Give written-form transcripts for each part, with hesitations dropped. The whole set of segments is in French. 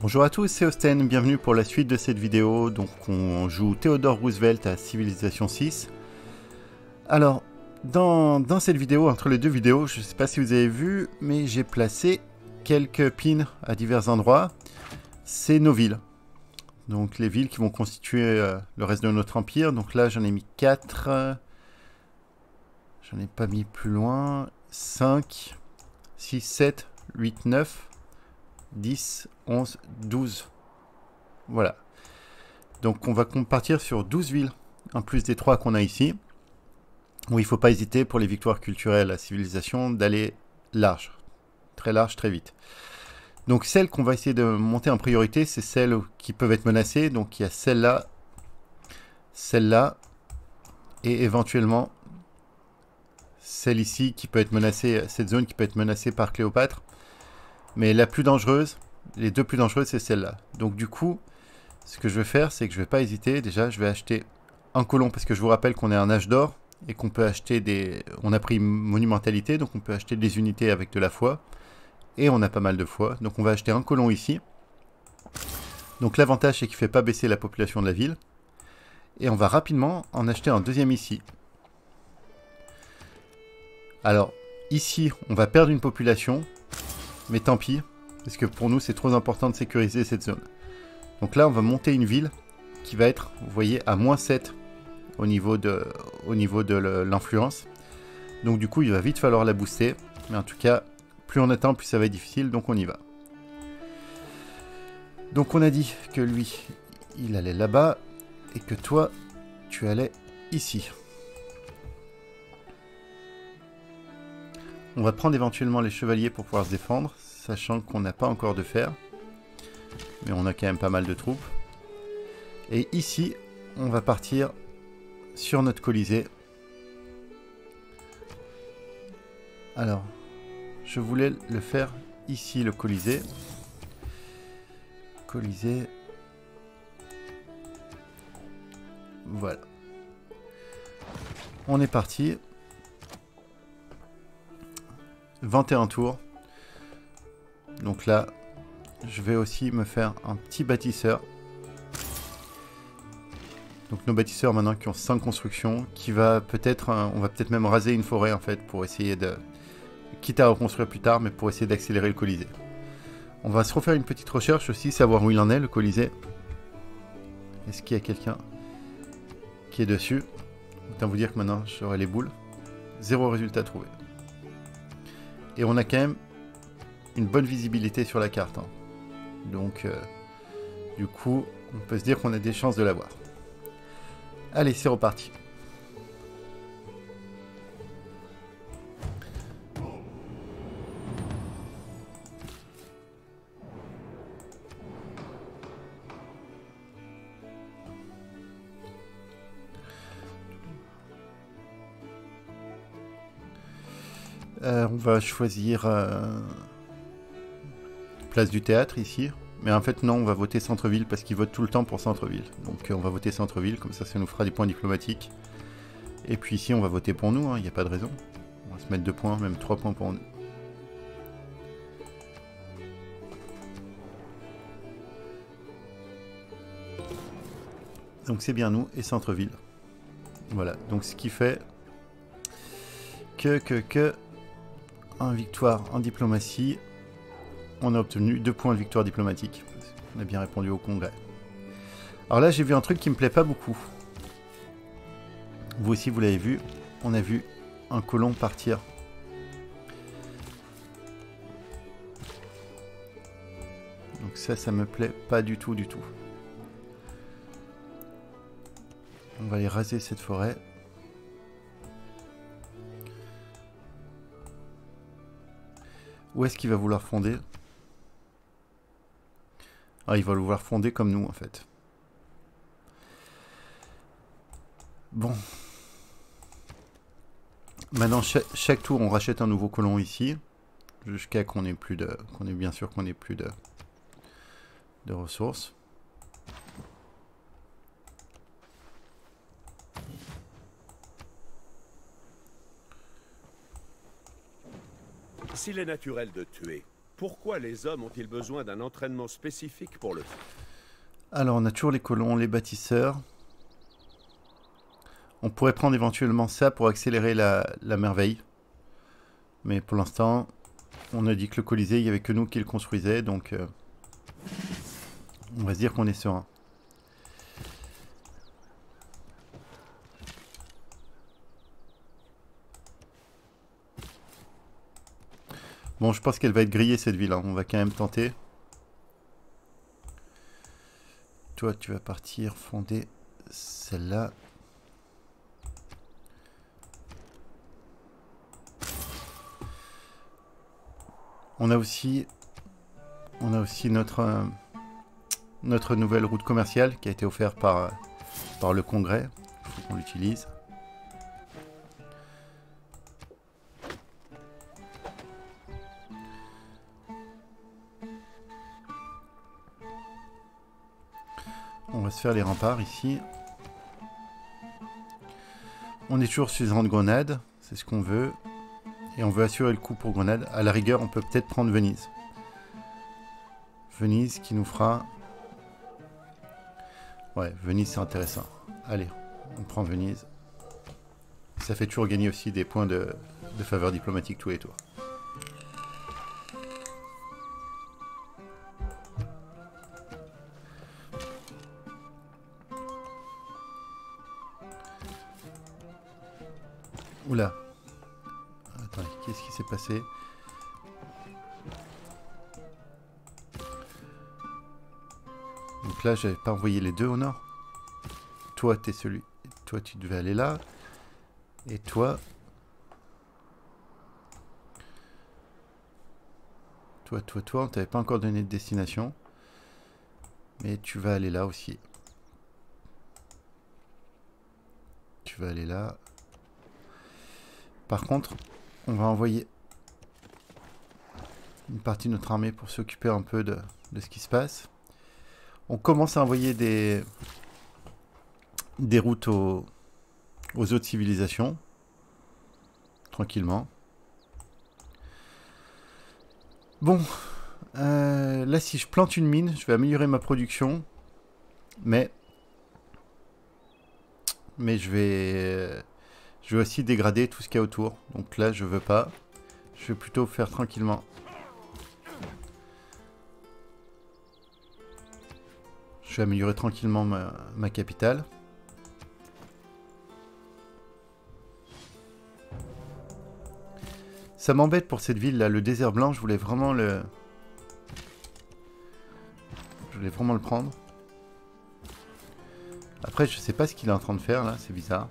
Bonjour à tous, c'est Osten, bienvenue pour la suite de cette vidéo. Donc on joue Theodore Roosevelt à Civilisation 6. Alors, dans cette vidéo, entre les deux vidéos, je ne sais pas si vous avez vu, mais j'ai placé quelques pins à divers endroits. C'est nos villes. Donc les villes qui vont constituer le reste de notre empire. Donc là j'en ai mis 4. J'en ai pas mis plus loin. 5, 6, 7, 8, 9, 10, 11, 12. Voilà. Donc on va partir sur 12 villes, en plus des 3 qu'on a ici. Où il ne faut pas hésiter pour les victoires culturelles à civilisation d'aller large. Très large, très vite. Donc celles qu'on va essayer de monter en priorité, c'est celles qui peuvent être menacées. Donc il y a celle-là, et éventuellement celle ici qui peut être menacée, cette zone qui peut être menacée par Cléopâtre. Mais la plus dangereuse, les deux plus dangereuses, c'est celle-là. Donc du coup, ce que je vais faire, c'est que je ne vais pas hésiter. Déjà, je vais acheter un colon, parce que je vous rappelle qu'on est en âge d'or, et qu'on peut acheter des... On a pris monumentalité, donc on peut acheter des unités avec de la foi. Et on a pas mal de foi. Donc on va acheter un colon ici. Donc l'avantage, c'est qu'il ne fait pas baisser la population de la ville. Et on va rapidement en acheter un deuxième ici. Alors, ici, on va perdre une population. Mais tant pis, parce que pour nous, c'est trop important de sécuriser cette zone. Donc là, on va monter une ville qui va être, vous voyez, à -7 au niveau de l'influence. Donc du coup, il va vite falloir la booster. Mais en tout cas, plus on attend, plus ça va être difficile, donc on y va. Donc on a dit que lui, il allait là-bas, et que toi, tu allais ici. On va prendre éventuellement les chevaliers pour pouvoir se défendre, sachant qu'on n'a pas encore de fer. Mais on a quand même pas mal de troupes. Et ici, on va partir sur notre Colisée. Alors, je voulais le faire ici, le Colisée. Colisée. Voilà. On est parti. 21 tours. Donc là, je vais aussi me faire un petit bâtisseur. Donc nos bâtisseurs maintenant qui ont 5 constructions, qui va peut-être, on va peut-être même raser une forêt en fait pour essayer de, quitte à reconstruire plus tard, mais pour essayer d'accélérer le Colisée. On va se refaire une petite recherche aussi, savoir où il en est le Colisée. Est-ce qu'il y a quelqu'un qui est dessus? Autant vous dire que maintenant j'aurai les boules. 0 résultat trouvé. Et on a quand même une bonne visibilité sur la carte. Hein. Donc, du coup, on peut se dire qu'on a des chances de l'avoir. Allez, c'est reparti. On va choisir place du théâtre ici. Mais en fait non, on va voter centre-ville parce qu'ils votent tout le temps pour centre-ville. Donc on va voter centre-ville, comme ça nous fera des points diplomatiques. Et puis ici on va voter pour nous, il n'y a pas de raison. On va se mettre 2 points, même 3 points pour nous. Donc c'est bien nous et centre-ville. Voilà, donc ce qui fait que en victoire en diplomatie, on a obtenu 2 points de victoire diplomatique. On a bien répondu au congrès. Alors là, j'ai vu un truc qui me plaît pas beaucoup. Vous aussi, vous l'avez vu. On a vu un colon partir. Donc ça me plaît pas du tout, du tout. On va aller raser cette forêt. Où est-ce qu'il va vouloir fonder? Ah, il va vouloir fonder comme nous, en fait. Bon. Maintenant, chaque tour, on rachète un nouveau colon ici. Jusqu'à qu'on ait plus de... qu'on est bien sûr qu'on ait plus de ressources. S'il est naturel de tuer, Pourquoi les hommes ont-ils besoin d'un entraînement spécifique pour le faire? Alors, on a toujours les colons, les bâtisseurs. On pourrait prendre éventuellement ça pour accélérer la merveille. Mais pour l'instant, on a dit que le Colisée, il n'y avait que nous qui le construisaient, donc on va se dire qu'on est serein. Bon, je pense qu'elle va être grillée cette ville, hein. On va quand même tenter. Toi, tu vas partir fonder celle-là. On a aussi notre nouvelle route commerciale qui a été offerte par le Congrès. Il faut qu'on l'utilise. On va se faire les remparts ici. On est toujours suffisamment de grenades, c'est ce qu'on veut. Et on veut assurer le coup pour Grenade. À la rigueur, on peut peut-être prendre Venise. Venise qui nous fera... Ouais, Venise c'est intéressant. Allez, on prend Venise. Ça fait toujours gagner aussi des points de faveur diplomatique tous les tours. Oula. Attendez, qu'est-ce qui s'est passé? Donc là, j'avais pas envoyé les deux au nord. Toi, t'es celui. Toi, tu devais aller là. Et toi... Toi, on t'avait pas encore donné de destination. Mais tu vas aller là aussi. Tu vas aller là. Par contre, on va envoyer une partie de notre armée pour s'occuper un peu de ce qui se passe. On commence à envoyer des routes aux autres civilisations. Tranquillement. Bon. Là, si je plante une mine, je vais améliorer ma production. Mais je vais aussi dégrader tout ce qu'il y a autour. Donc là, je veux pas. Je vais plutôt faire tranquillement. Je vais améliorer tranquillement ma capitale. Ça m'embête pour cette ville là, le désert blanc, je voulais vraiment le prendre. Après, je sais pas ce qu'il est en train de faire là, c'est bizarre.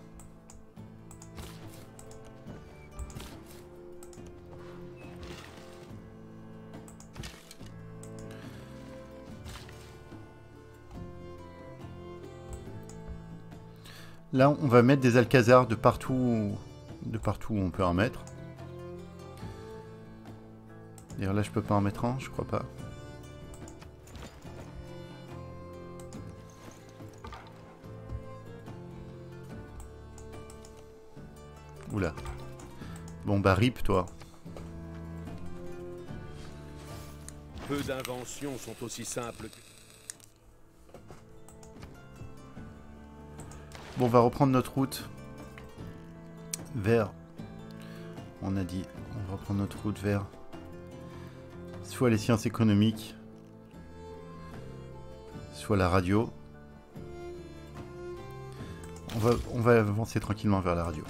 Là, on va mettre des alcazars de partout où on peut en mettre. D'ailleurs, là, je peux pas en mettre un, je crois pas. Oula. Bon, bah, rip, toi. Peu d'inventions sont aussi simples que... Bon, on va reprendre notre route vers... On a dit, on va reprendre notre route vers... soit les sciences économiques, soit la radio. On va avancer tranquillement vers la radio.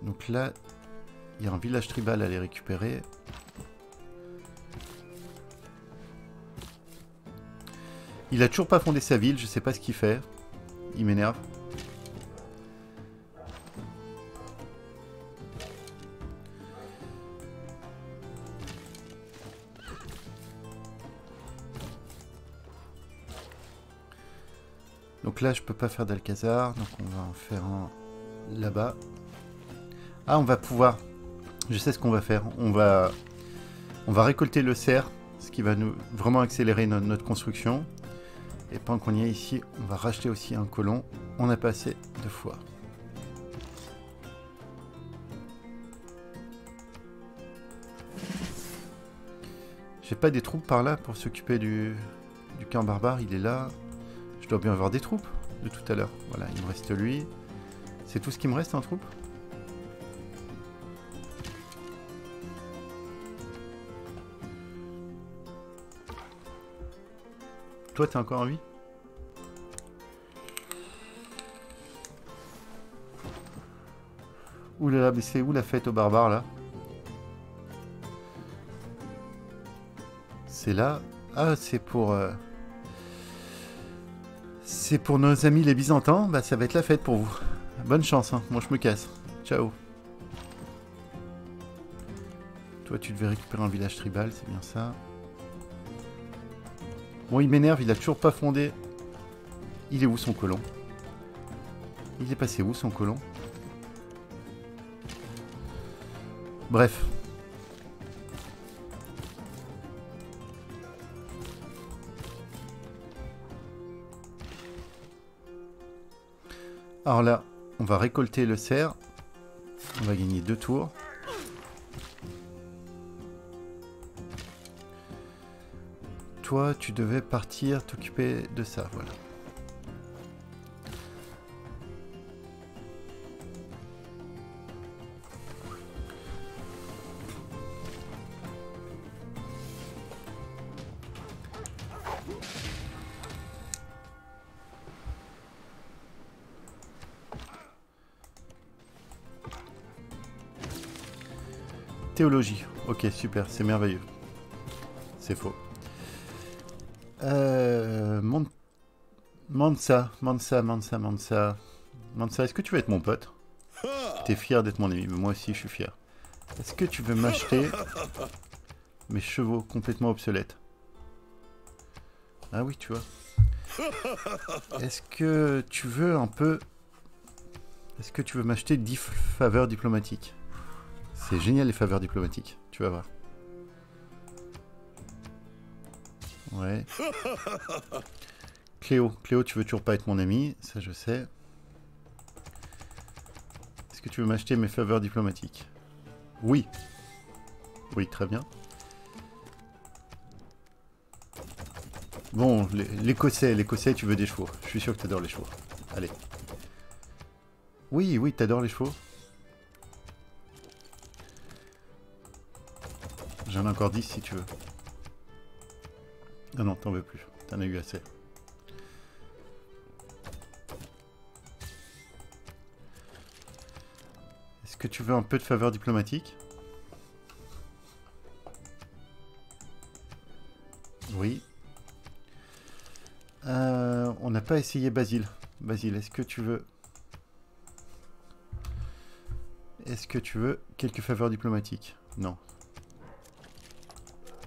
Donc là, il y a un village tribal à aller récupérer. Il a toujours pas fondé sa ville, je sais pas ce qu'il fait. Il m'énerve. Donc là, je peux pas faire d'Alcazar, donc on va en faire un là-bas. Ah, on va pouvoir... Je sais ce qu'on va faire. On va récolter le cerf, ce qui va nous vraiment accélérer notre construction. Et pendant qu'on y est ici, on va racheter aussi un colon. On a passé 2 fois. J'ai pas des troupes par là pour s'occuper du camp barbare. Il est là. Je dois bien avoir des troupes de tout à l'heure. Voilà, il me reste lui. C'est tout ce qui me reste en troupes? Toi, t'es encore en vie? Ouh là là, mais c'est où la fête aux barbares là? C'est là. Ah, c'est pour nos amis les Byzantins. Bah, ça va être la fête pour vous. Bonne chance, hein. Moi je me casse. Ciao. Toi, tu devais récupérer un village tribal, c'est bien ça. Bon, il m'énerve, il a toujours pas fondé. Il est où son colon? Il est passé où son colon? Bref. Alors là, on va récolter le cerf. On va gagner 2 tours. Toi, tu devais partir t'occuper de ça, voilà. Théologie. Ok, super, c'est merveilleux. C'est faux. Mansa, est-ce que tu veux être mon pote? T'es fier d'être mon ami, mais moi aussi je suis fier. Est-ce que tu veux m'acheter mes chevaux complètement obsolètes? Ah oui, tu vois. Est-ce que tu veux un peu... Est-ce que tu veux m'acheter 10 faveurs diplomatiques? C'est génial les faveurs diplomatiques, tu vas voir. Ouais. Cléo, tu veux toujours pas être mon ami, ça je sais. Est-ce que tu veux m'acheter mes faveurs diplomatiques? Oui. Oui, très bien. Bon, l'Écossais, tu veux des chevaux. Je suis sûr que t'adores les chevaux. Allez. Oui, t'adores les chevaux. J'en ai encore 10 si tu veux. Ah non, t'en veux plus. T'en as eu assez. Est-ce que tu veux un peu de faveur diplomatique? Oui. On n'a pas essayé Basile. Basile, est-ce que tu veux... Est-ce que tu veux quelques faveurs diplomatiques? Non.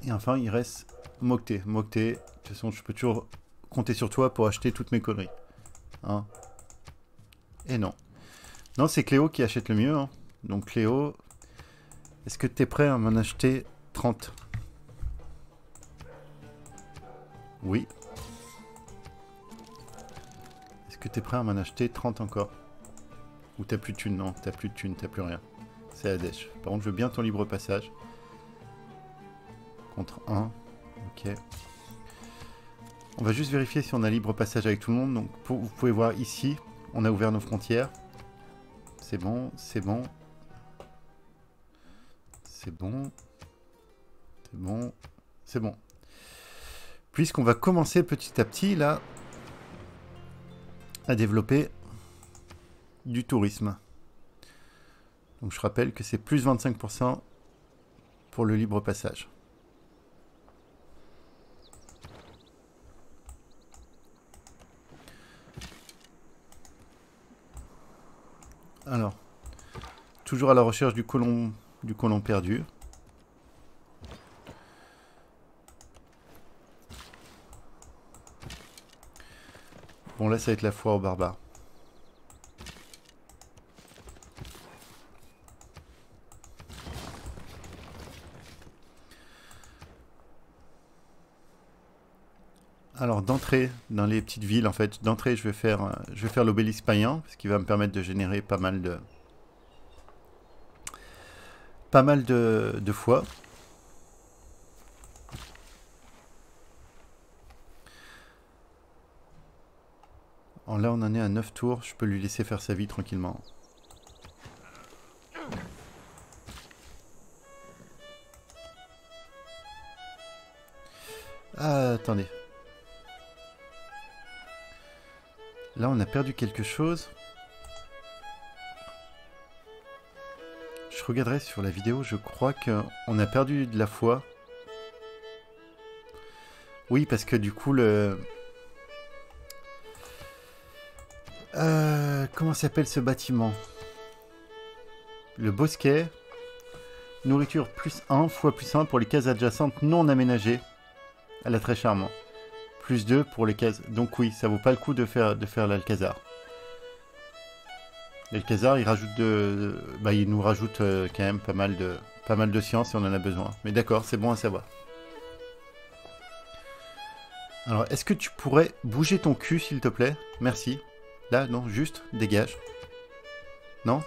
Et enfin, il reste Mocté. Mocté, de toute façon, je peux toujours compter sur toi pour acheter toutes mes conneries. Hein? Et non. Non, c'est Cléo qui achète le mieux. Hein. Donc Cléo, est-ce que tu es prêt à m'en acheter 30? Oui. Est-ce que tu es prêt à m'en acheter 30 encore? Ou t'as plus de thunes? Non, t'as plus de thunes, t'as plus rien. C'est Hadesh. Par contre, je veux bien ton libre passage. Contre 1. Ok. On va juste vérifier si on a libre passage avec tout le monde. Donc, vous pouvez voir ici, on a ouvert nos frontières. C'est bon, c'est bon. C'est bon. C'est bon. C'est bon. Puisqu'on va commencer petit à petit, là, à développer du tourisme. Donc, je rappelle que c'est plus 25% pour le libre passage. Alors, toujours à la recherche du colon perdu. Bon, là, ça va être la foire aux barbares. Alors, d'entrée, dans les petites villes, en fait, d'entrée, je vais faire l'obélisque païen, ce qui va me permettre de générer pas mal de foi. Alors là, on en est à 9 tours. Je peux lui laisser faire sa vie tranquillement. Ah, attendez. Là, on a perdu quelque chose. Je regarderai sur la vidéo, je crois qu'on a perdu de la foi. Oui, parce que du coup, comment s'appelle ce bâtiment? Le bosquet. Nourriture plus 1, foi plus 1 pour les cases adjacentes non aménagées. Elle est très charmant. Plus 2 pour les cases. Donc oui, ça vaut pas le coup de faire l'Alcazar. L'Alcazar, il nous rajoute quand même pas mal de science et on en a besoin. Mais d'accord, c'est bon à savoir. Alors, est-ce que tu pourrais bouger ton cul, s'il te plaît? Merci. Là, non, juste, dégage. Non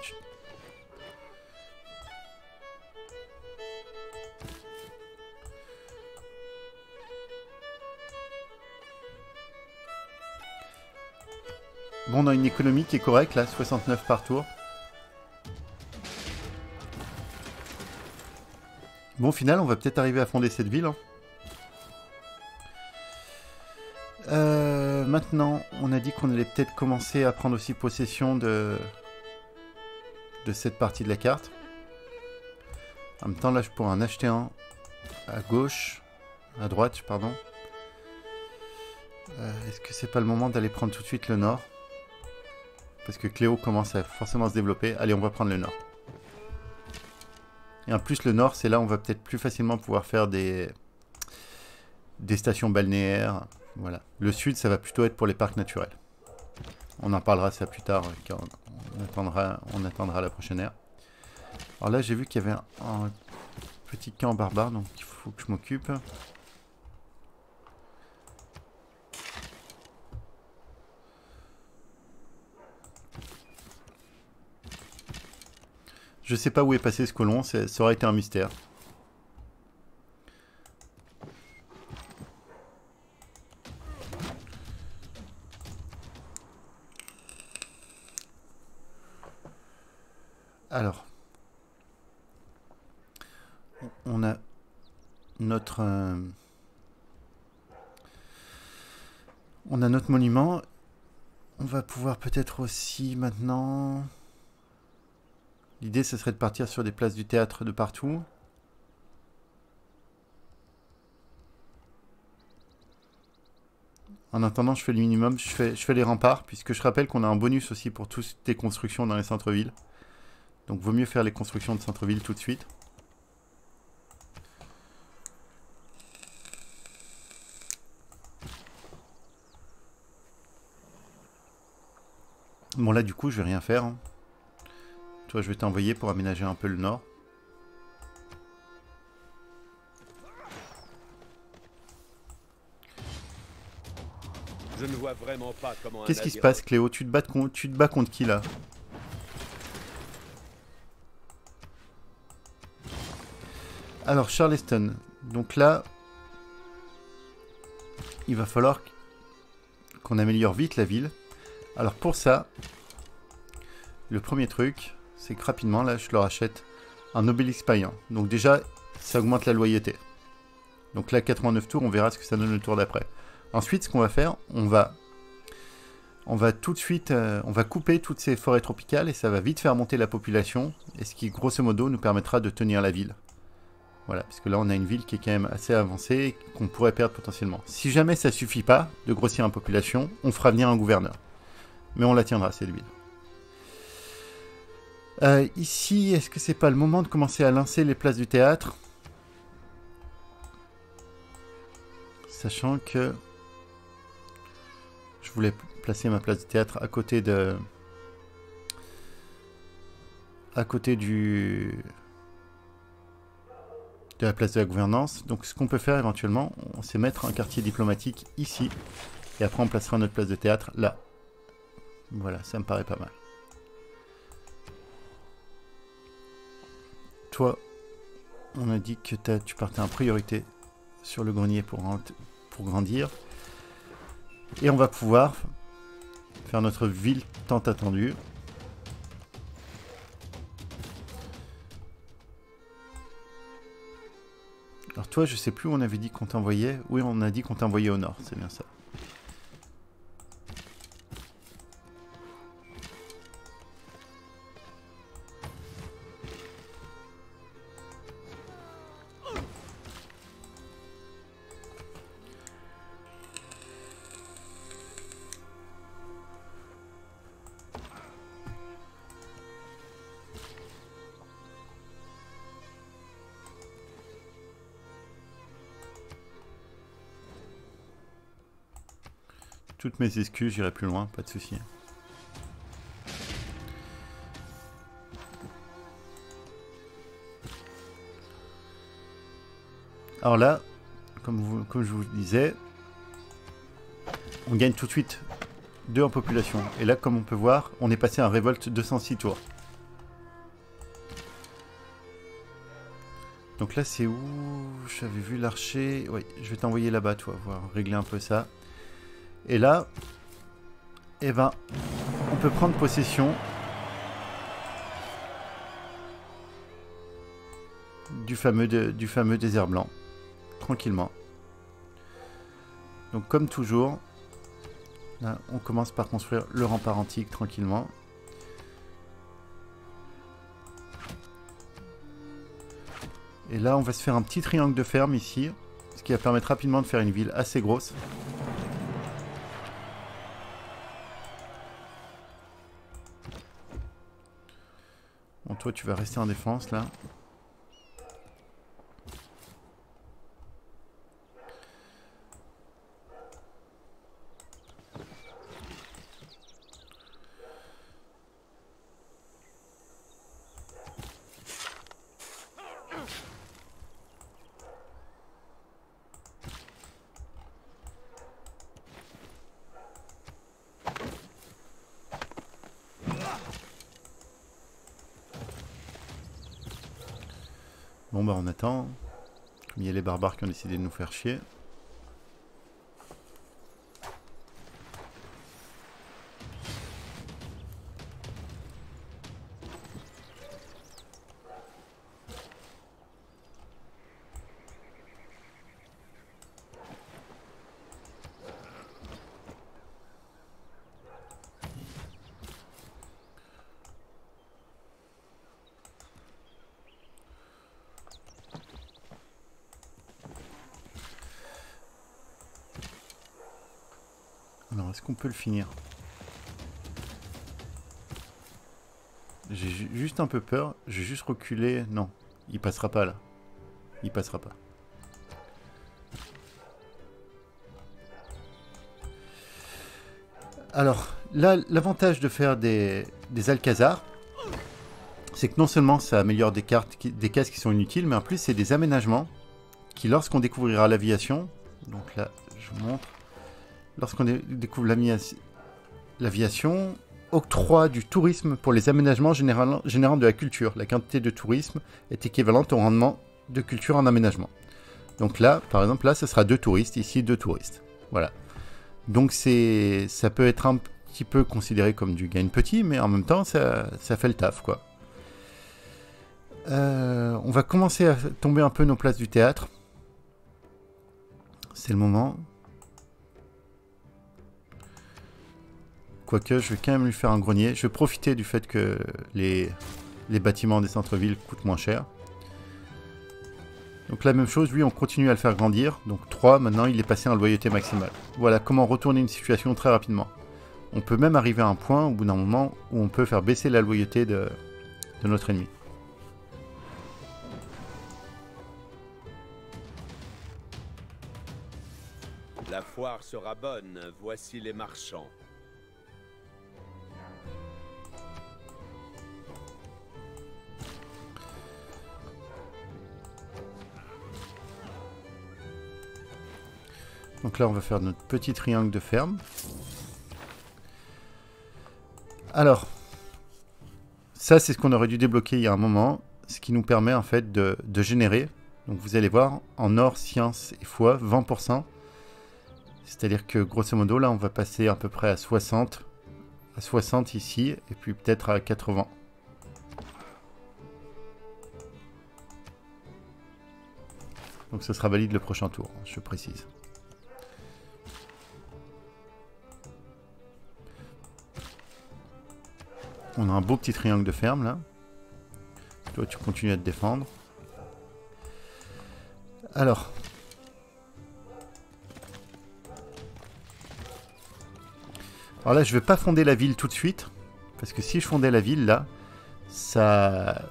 Bon, on a une économie qui est correcte, là, 69 par tour. Bon, au final, on va peut-être arriver à fonder cette ville. Hein. Maintenant, on a dit qu'on allait peut-être commencer à prendre aussi possession de cette partie de la carte. En même temps, là, je pourrais en acheter un à gauche, à droite, pardon. Est-ce que c'est pas le moment d'aller prendre tout de suite le nord? Parce que Cléo commence à forcément se développer. Allez, on va prendre le nord. Et en plus, le nord, c'est là où on va peut-être plus facilement pouvoir faire des stations balnéaires. Voilà. Le sud, ça va plutôt être pour les parcs naturels. On en parlera ça plus tard, quand on attendra la prochaine ère. Alors là, j'ai vu qu'il y avait un petit camp barbare, donc il faut que je m'occupe. Je sais pas où est passé ce colon, ça aurait été un mystère. Alors, on a notre monument. On va pouvoir peut-être aussi maintenant... L'idée, ce serait de partir sur des places du théâtre de partout. En attendant, je fais le minimum, je fais les remparts, puisque je rappelle qu'on a un bonus aussi pour toutes les constructions dans les centres-villes. Donc, vaut mieux faire les constructions de centre-ville tout de suite. Bon, là, du coup, je vais rien faire. Hein. Toi, je vais t'envoyer pour aménager un peu le nord. Je ne vois vraiment pas comment. Qu'est-ce qui se passe, Cléo? Tu te bats contre qui, là? Alors, Charleston. Donc là, il va falloir qu'on améliore vite la ville. Alors, pour ça, le premier truc, c'est que rapidement, là, je leur achète un obélisque païen. Donc déjà, ça augmente la loyauté. Donc là, 89 tours, on verra ce que ça donne le tour d'après. Ensuite, ce qu'on va faire, on va tout de suite, on va couper toutes ces forêts tropicales et ça va vite faire monter la population. Et ce qui, grosso modo, nous permettra de tenir la ville. Voilà, parce que là, on a une ville qui est quand même assez avancée et qu'on pourrait perdre potentiellement. Si jamais ça suffit pas de grossir en population, on fera venir un gouverneur. Mais on la tiendra, cette ville. Ici, est-ce que c'est pas le moment de commencer à lancer les places du théâtre? Sachant que je voulais placer ma place du théâtre à côté de la place de la gouvernance. Donc ce qu'on peut faire éventuellement, c'est mettre un quartier diplomatique ici. Et après on placera notre place de théâtre là. Voilà, ça me paraît pas mal. Toi, on a dit que tu partais en priorité sur le grenier pour grandir. Et on va pouvoir Faire notre ville tant attendue. Alors toi, je sais plus où on avait dit qu'on t'envoyait. Oui, on a dit qu'on t'envoyait au nord, c'est bien ça. Toutes mes excuses, j'irai plus loin, pas de souci. Alors là, comme je vous le disais, on gagne tout de suite 2 en population. Et là, comme on peut voir, on est passé à un révolte 206 tours. Donc là, c'est où? J'avais vu l'archer. Oui, je vais t'envoyer là-bas, toi, voir régler un peu ça. Et là, eh ben, on peut prendre possession du fameux désert blanc, tranquillement. Donc comme toujours, là, on commence par construire le rempart antique tranquillement. Et là, on va se faire un petit triangle de ferme ici, ce qui va permettre rapidement de faire une ville assez grosse. Bon, toi, tu vas rester en défense, là. Bon bah on attend. Il y a les barbares qui ont décidé de nous faire chier. Alors, est-ce qu'on peut le finir? J'ai juste un peu peur. J'ai juste reculé. Non, il passera pas là. Il passera pas. Alors, là, l'avantage de faire des alcazars, c'est que non seulement ça améliore des cases qui sont inutiles, mais en plus c'est des aménagements qui, lorsqu'on découvrira l'aviation, donc là, je vous montre. Lorsqu'on découvre l'aviation, octroie du tourisme pour les aménagements générant de la culture. La quantité de tourisme est équivalente au rendement de culture en aménagement. Donc là, par exemple, là, ce sera 2 touristes, ici 2 touristes. Voilà. Donc ça peut être un petit peu considéré comme du gain petit, mais en même temps, ça fait le taf, quoi. On va commencer à tomber un peu nos places du théâtre. C'est le moment. Quoique, je vais quand même lui faire un grenier. Je vais profiter du fait que les bâtiments des centres-villes coûtent moins cher. Donc la même chose, lui, on continue à le faire grandir. Donc 3, maintenant, il est passé en loyauté maximale. Voilà comment retourner une situation très rapidement. On peut même arriver à un point, au bout d'un moment, où on peut faire baisser la loyauté de notre ennemi. La foire sera bonne, voici les marchands. Donc là, on va faire notre petit triangle de ferme. Alors, ça, c'est ce qu'on aurait dû débloquer il y a un moment, ce qui nous permet en fait de générer. Donc vous allez voir, en or, science et foi, 20%. C'est-à-dire que grosso modo, là, on va passer à peu près à 60 à 60 ici, et puis peut-être à 80. Donc ce sera valide le prochain tour, je précise. On a un beau petit triangle de ferme là. Toi tu continues à te défendre. Alors. Alors là je vais pas fonder la ville tout de suite. Parce que si je fondais la ville là, ça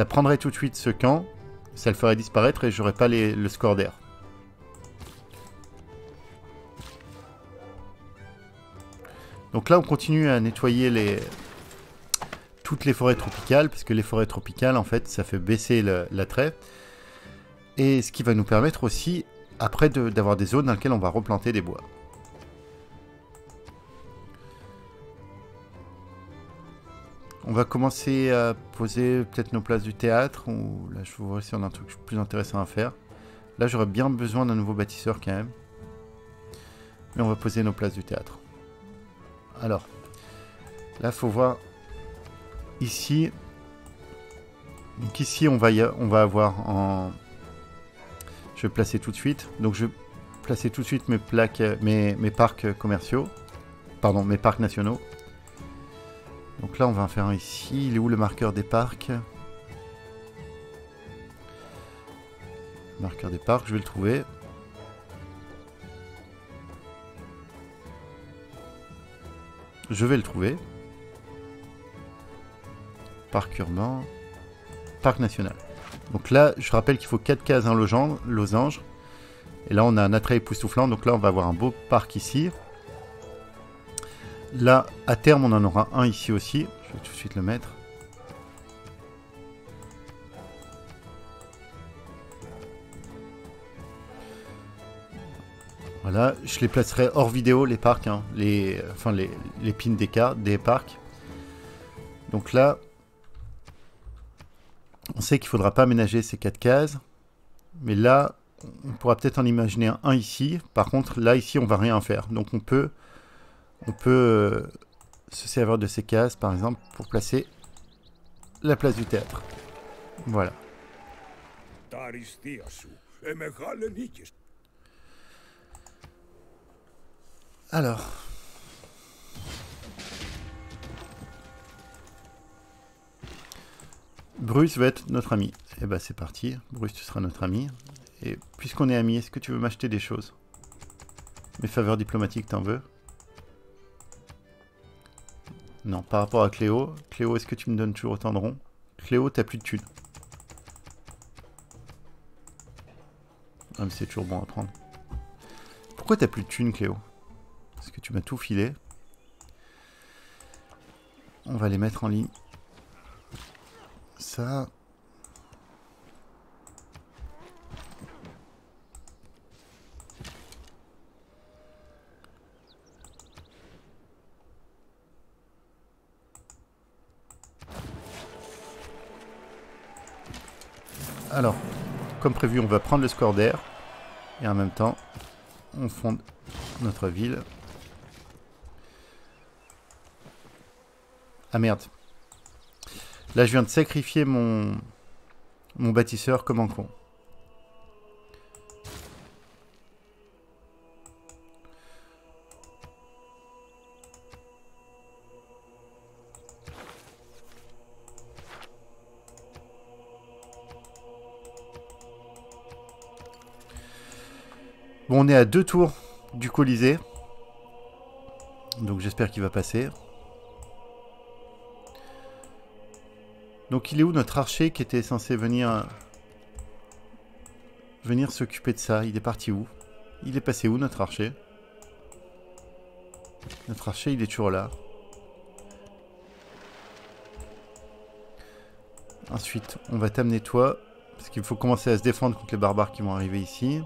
prendrait tout de suite ce camp. Ça le ferait disparaître et j'aurais pas le score d'air. Donc là on continue à nettoyer toutes les forêts tropicales, parce que les forêts tropicales, en fait, ça fait baisser l'attrait. Et ce qui va nous permettre aussi, après, d'avoir des zones dans lesquelles on va replanter des bois. On va commencer à poser peut-être nos places du théâtre, ou là je vais voir si on a un truc plus intéressant à faire. Là j'aurais bien besoin d'un nouveau bâtisseur quand même. Mais on va poser nos places du théâtre. Alors, là il faut voir... Ici, donc ici on va avoir en... Je vais placer tout de suite. Donc je vais placer tout de suite mes plaques, mes parcs commerciaux. Pardon, mes parcs nationaux. Donc là on va en faire un ici. Il est où le marqueur des parcs? Marqueur des parcs, je vais le trouver. Je vais le trouver. Parc urbain, parc national. Donc là, je rappelle qu'il faut 4 cases, un losange. Et là, on a un attrait époustouflant. Donc là, on va avoir un beau parc ici. Là, à terme, on en aura un ici aussi. Je vais tout de suite le mettre. Voilà, je les placerai hors vidéo, les parcs, hein, les pins des parcs. Donc là... On sait qu'il ne faudra pas aménager ces 4 cases. Mais là, on pourra peut-être en imaginer un ici. Par contre, là, ici, on ne va rien faire. Donc on peut se servir de ces cases, par exemple, pour placer la place du théâtre. Voilà. Alors... Bruce va être notre ami. Et bah c'est parti. Bruce, tu seras notre ami. Et puisqu'on est amis, est-ce que tu veux m'acheter des choses? Mes faveurs diplomatiques, t'en veux? Non, par rapport à Cléo. Cléo, est-ce que tu me donnes toujours autant de ronds? Cléo, t'as plus de thunes. Ah mais c'est toujours bon à prendre. Pourquoi t'as plus de thunes, Cléo? Parce que tu m'as tout filé. On va les mettre en ligne. Ça... Alors, comme prévu, on va prendre le score d'air. Et en même temps, on fonde notre ville. Ah merde. Là, je viens de sacrifier mon bâtisseur comme un con. Bon, on est à 2 tours du Colisée. Donc j'espère qu'il va passer. Donc il est où notre archer qui était censé venir s'occuper de ça? Il est parti où? Il est passé où notre archer? Notre archer il est toujours là. Ensuite on va t'amener toi. Parce qu'il faut commencer à se défendre contre les barbares qui vont arriver ici.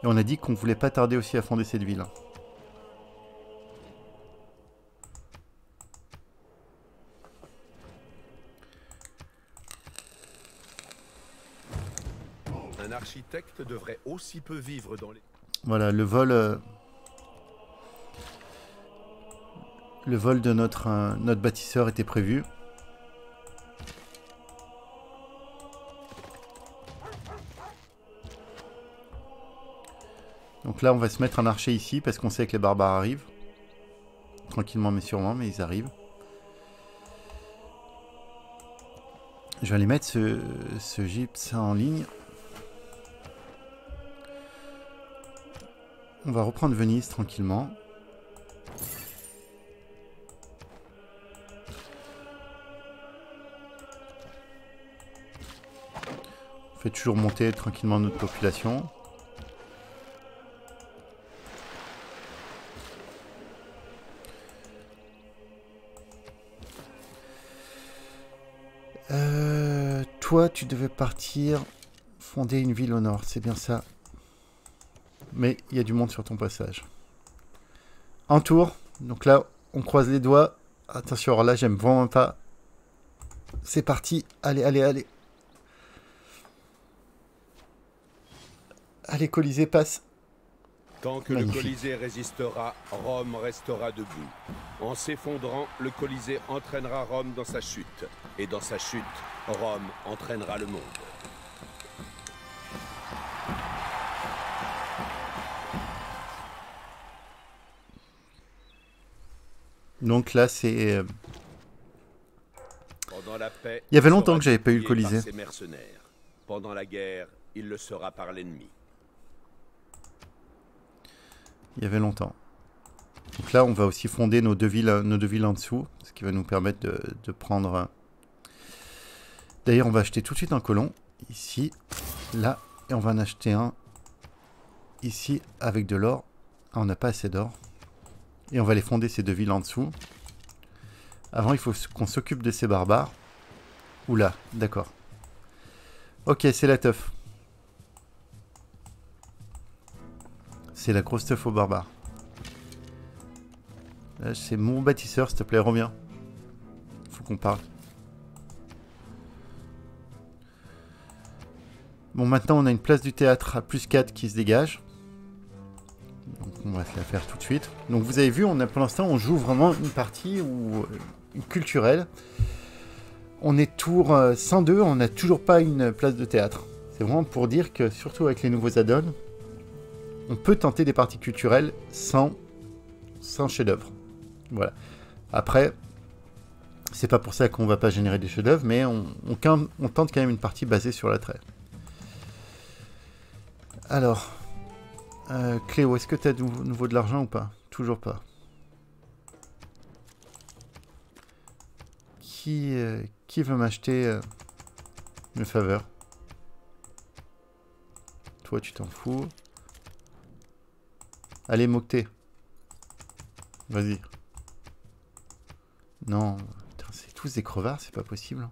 Et on a dit qu'on voulait pas tarder aussi à fonder cette ville. Un architecte devrait aussi peu vivre dans les... Voilà, le vol... Le vol de notre bâtisseur était prévu. Donc là, on va se mettre un archer ici parce qu'on sait que les barbares arrivent. Tranquillement mais sûrement, mais ils arrivent. Je vais aller mettre ce gypse en ligne. On va reprendre Venise tranquillement. On fait toujours monter tranquillement notre population. Toi, tu devais partir fonder une ville au nord, c'est bien ça. Mais il y a du monde sur ton passage. Un tour. Donc là, on croise les doigts. Attention, alors là, j'aime vraiment pas. C'est parti. Allez, allez, allez. Allez, Colisée, passe. Tant que Magnifique. le Colisée résistera, Rome restera debout. En s'effondrant, le Colisée entraînera Rome dans sa chute. Et dans sa chute, Rome entraînera le monde. Donc là, c'est... Pendant la paix, Il y avait il longtemps sera que j'avais pas eu le dépouillé Colisée. par ses mercenaires. Pendant la guerre, il le sera par l'ennemi. Il y avait longtemps. Donc là, on va aussi fonder nos deux villes en dessous. Ce qui va nous permettre de prendre... D'ailleurs, on va acheter tout de suite un colon. Ici, là. Et on va en acheter un ici avec de l'or. Ah, on n'a pas assez d'or. Et on va les fonder ces deux villes en dessous. Avant, il faut qu'on s'occupe de ces barbares. Oula, d'accord. Ok, c'est la teuf. C'est la grosse teuf aux barbares. Là, c'est mon bâtisseur, s'il te plaît, reviens. Faut qu'on parle. Bon, maintenant, on a une place du théâtre à +4 qui se dégage. Donc, on va se la faire tout de suite. Donc, vous avez vu, pour l'instant, on joue vraiment une partie culturelle. On est tour 102, on n'a toujours pas une place de théâtre. C'est vraiment pour dire que, surtout avec les nouveaux add-ons, on peut tenter des parties culturelles sans chef-d'œuvre. Voilà. Après, c'est pas pour ça qu'on va pas générer des chefs-d'œuvre, mais on tente quand même une partie basée sur l'attrait. Alors, Cléo, est-ce que tu as de nouveau de l'argent ou pas? Toujours pas. Qui veut m'acheter une faveur? Toi, tu t'en fous. Allez, Mocté. Vas-y. Non, c'est tous des crevards, c'est pas possible.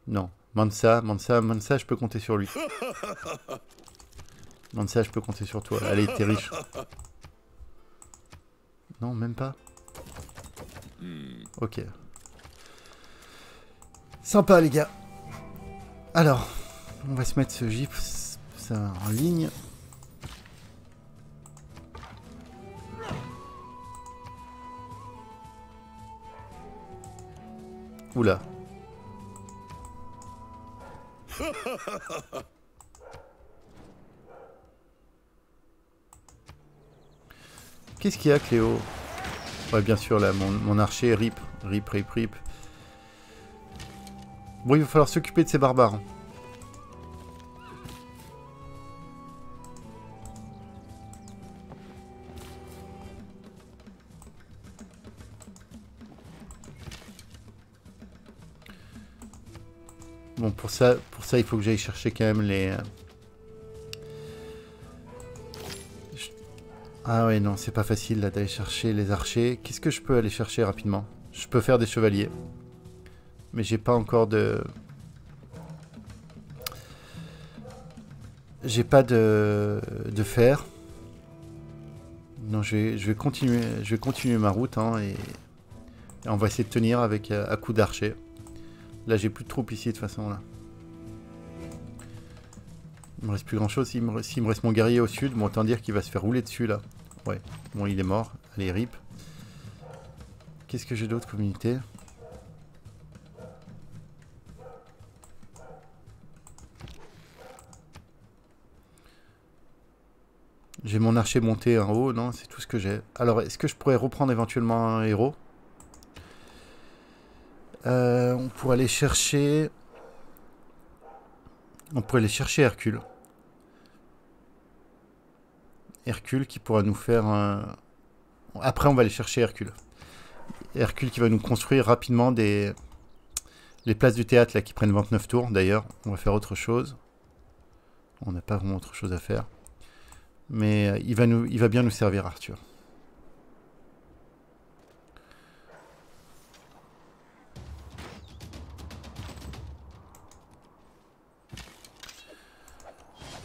Non. Mansa, je peux compter sur lui. Mansa, je peux compter sur toi. Allez, t'es riche. Non, même pas. Ok. Sympa, les gars. Alors, on va se mettre ce gypse ça en ligne. Oula. Qu'est-ce qu'il y a, Cléo? Ouais, bien sûr, là, mon archer, rip. Bon, il va falloir s'occuper de ces barbares. Bon, pour ça, il faut que j'aille chercher quand même les... Ah ouais, non, c'est pas facile là d'aller chercher les archers. Qu'est-ce que je peux aller chercher rapidement? Je peux faire des chevaliers. Mais j'ai pas encore de... J'ai pas de fer. Non, je vais continuer ma route, hein, et on va essayer de tenir avec à coup d'archer. Là, j'ai plus de troupes ici, de toute façon, là. Il me reste plus grand chose. S'il me reste mon guerrier au sud, bon, autant dire qu'il va se faire rouler dessus, là. Ouais, bon, il est mort. Allez, rip. Qu'est-ce que j'ai d'autre comme unité? J'ai mon archer monté en haut, non, c'est tout ce que j'ai. Alors, est-ce que je pourrais reprendre éventuellement un héros? On pourrait aller chercher... On pourrait aller chercher Hercule. Hercule qui pourra nous faire un... Après, on va aller chercher Hercule. Hercule qui va nous construire rapidement des... Les places du théâtre, là, qui prennent 29 tours, d'ailleurs. On va faire autre chose. On n'a pas vraiment autre chose à faire. Mais il va bien nous servir, Arthur.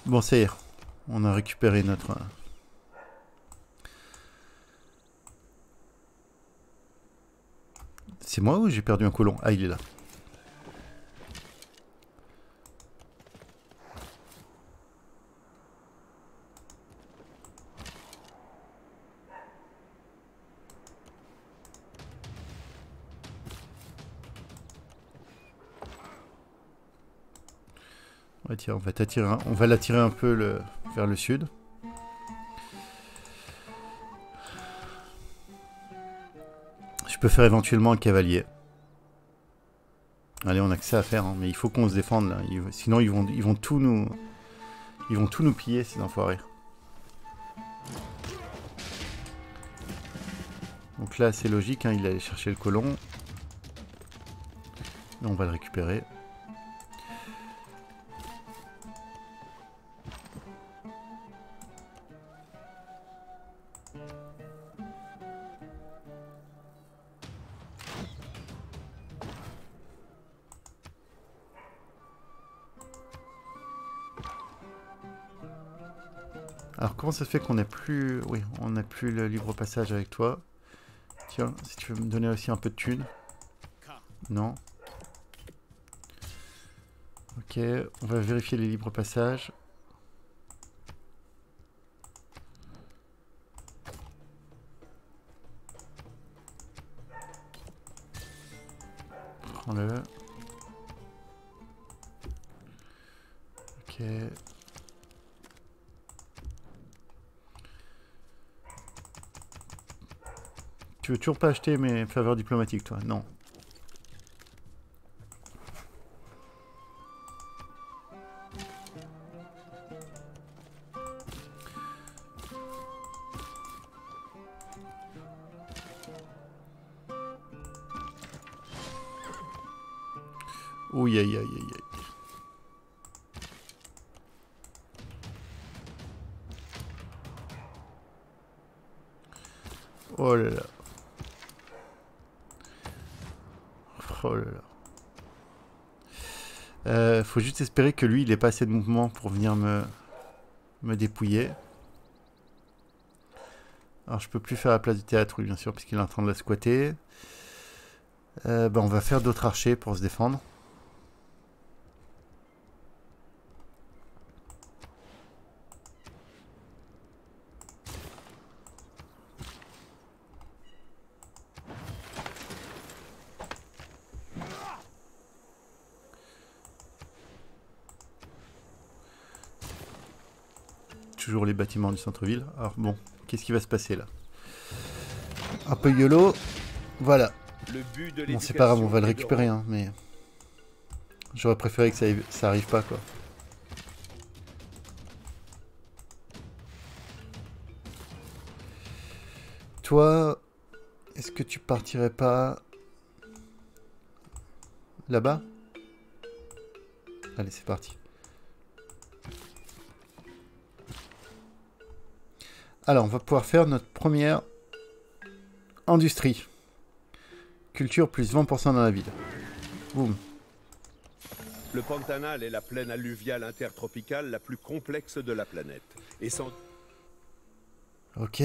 Bon, ça y est. On a récupéré notre... C'est moi ou j'ai perdu un colon? Ah, il est là. Ouais, tiens, on va l'attirer un peu vers le sud. Je peux faire éventuellement un cavalier. Allez, on a que ça à faire, hein, mais il faut qu'on se défende là. Sinon, ils vont tout nous piller, ces enfoirés. Donc là, c'est logique, hein, il allait chercher le colon. Et on va le récupérer. Alors comment ça se fait qu'on n'a plus... Oui, on n'a plus le libre passage avec toi. Tiens, si tu veux me donner aussi un peu de thunes. Non. Ok, on va vérifier les libres passages. Prends-le. Ok. Tu veux toujours pas acheter mes faveurs diplomatiques, toi? Non. Ouh, aïe, aïe, aïe, aïe. Oh là là. Oh là là. Faut juste espérer que lui, il ait pas assez de mouvement pour venir me dépouiller. Alors, je peux plus faire la place du théâtre, oui, bien sûr, puisqu'il est en train de la squatter. On va faire d'autres archers pour se défendre. Toujours les bâtiments du centre-ville. Alors bon, qu'est-ce qui va se passer là? Un peu YOLO. Voilà. Bon, c'est pas grave, on va le récupérer, hein, mais... J'aurais préféré que ça arrive pas, quoi. Toi, est-ce que tu partirais pas... là-bas? Allez, c'est parti. Alors, on va pouvoir faire notre première industrie. Culture plus 20% dans la ville. Boum. Le Pantanal est la plaine alluviale intertropicale la plus complexe de la planète. Et sans... Ok.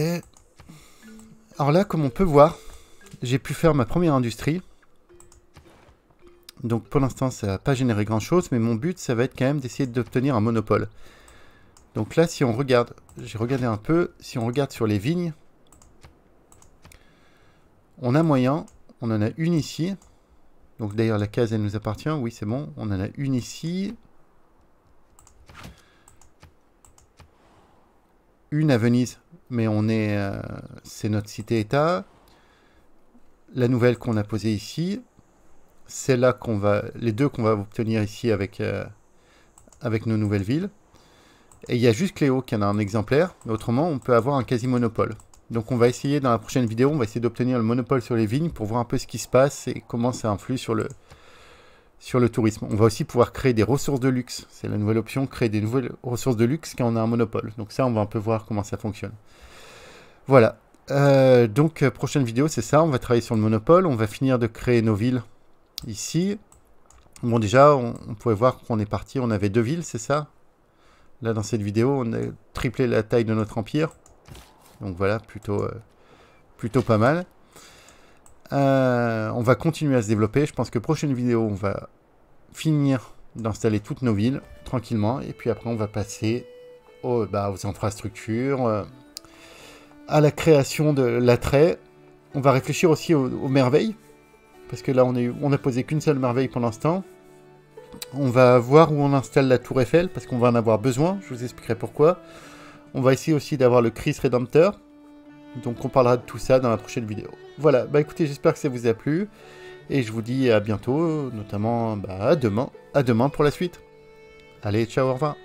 Alors là, comme on peut voir, j'ai pu faire ma première industrie. Donc pour l'instant, ça n'a pas généré grand-chose, mais mon but, ça va être quand même d'essayer d'obtenir un monopole. Donc là, si on regarde, j'ai regardé un peu, si on regarde sur les vignes, On a moyen, on en a une ici. Donc d'ailleurs la case elle nous appartient, oui c'est bon. On en a une ici. Une à Venise, mais on est, c'est notre cité-état. La nouvelle qu'on a posée ici, c'est là qu'on va, les deux qu'on va obtenir ici avec, avec nos nouvelles villes. Et il y a juste Cléo qui en a un exemplaire, mais autrement on peut avoir un quasi-monopole. Donc on va essayer dans la prochaine vidéo, on va essayer d'obtenir le monopole sur les vignes pour voir un peu ce qui se passe et comment ça influe sur le tourisme. On va aussi pouvoir créer des ressources de luxe. C'est la nouvelle option, créer des nouvelles ressources de luxe quand on a un monopole. Donc ça, on va un peu voir comment ça fonctionne. Voilà. Donc, prochaine vidéo, c'est ça. On va travailler sur le monopole. On va finir de créer nos villes ici. Bon, déjà, on pouvait voir qu'on est parti. On avait 2 villes, c'est ça? Là, dans cette vidéo, on a triplé la taille de notre empire. Donc voilà, plutôt pas mal. On va continuer à se développer. Je pense que prochaine vidéo, on va finir d'installer toutes nos villes tranquillement. Et puis après, on va passer aux infrastructures, à la création de l'attrait. On va réfléchir aussi aux merveilles. Parce que là, on a posé qu'une seule merveille pour l'instant. On va voir où on installe la tour Eiffel, parce qu'on va en avoir besoin. Je vous expliquerai pourquoi. On va essayer aussi d'avoir le Christ Rédempteur. Donc on parlera de tout ça dans la prochaine vidéo. Voilà, bah écoutez, j'espère que ça vous a plu. Et je vous dis à bientôt, notamment à demain pour la suite. Allez, ciao, au revoir.